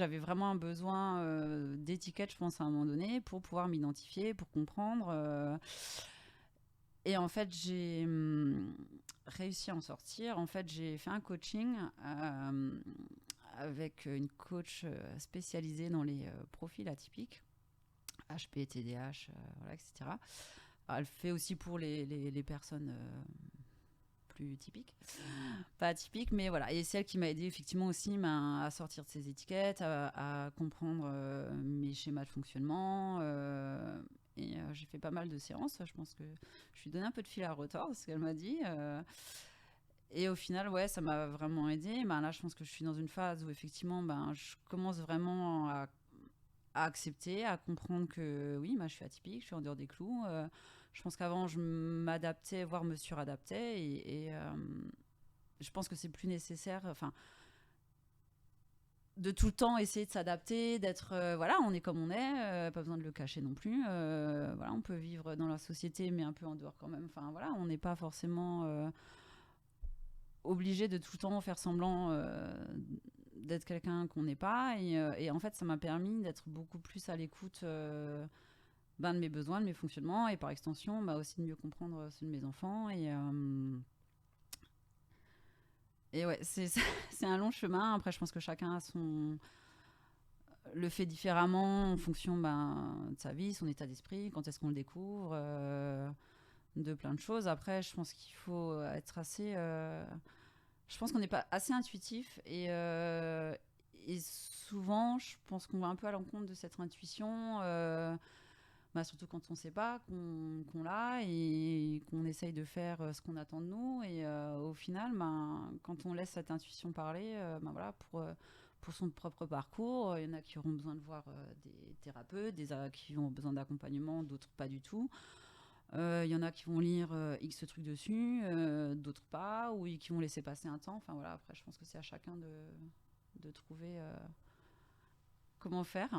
J'avais vraiment un besoin d'étiquette, je pense, à un moment donné, pour pouvoir m'identifier, pour comprendre. Et en fait, j'ai réussi à en sortir. En fait, j'ai fait un coaching avec une coach spécialisée dans les profils atypiques, HP, TDAH, voilà, etc. Elle fait aussi pour les personnes plus typiques, pas atypiques, mais voilà. Et c'est elle qui m'a aidé effectivement aussi à sortir de ces étiquettes, à comprendre mes schémas de fonctionnement. Et j'ai fait pas mal de séances. Je pense que je lui ai donné un peu de fil à retordre, ce qu'elle m'a dit. Et au final, ouais, ça m'a vraiment aidé. Ben, là, je pense que je suis dans une phase où effectivement, ben, je commence vraiment à accepter, à comprendre que oui, moi, je suis atypique, je suis en dehors des clous. Je pense qu'avant, je m'adaptais, voire me suradaptais. Et je pense que c'est plus nécessaire. Enfin, de tout le temps essayer de s'adapter, d'être voilà, on est comme on est, pas besoin de le cacher non plus. Voilà, on peut vivre dans la société, mais un peu en dehors quand même. Enfin voilà, on n'est pas forcément obligé de tout le temps faire semblant d'être quelqu'un qu'on n'est pas. Et en fait, ça m'a permis d'être beaucoup plus à l'écoute ben, de mes besoins, de mes fonctionnements, et par extension, bah, aussi de mieux comprendre ceux de mes enfants. Et ouais, c'est un long chemin. Après, je pense que chacun a le fait différemment en fonction ben, de sa vie, son état d'esprit, quand est-ce qu'on le découvre, de plein de choses. Après, je pense qu'il faut être assez. Je pense qu'on n'est pas assez intuitif et souvent, je pense qu'on va un peu à l'encontre de cette intuition. Bah, surtout quand on ne sait pas qu'on l'a et qu'on essaye de faire ce qu'on attend de nous. Et au final, ben, quand on laisse cette intuition parler, ben, voilà, pour son propre parcours, il y en a qui auront besoin de voir des thérapeutes, qui ont besoin d'accompagnement, d'autres pas du tout. Il y en a qui vont lire X trucs dessus, d'autres pas, ou qui vont laisser passer un temps. Enfin voilà, après, je pense que c'est à chacun de trouver comment faire.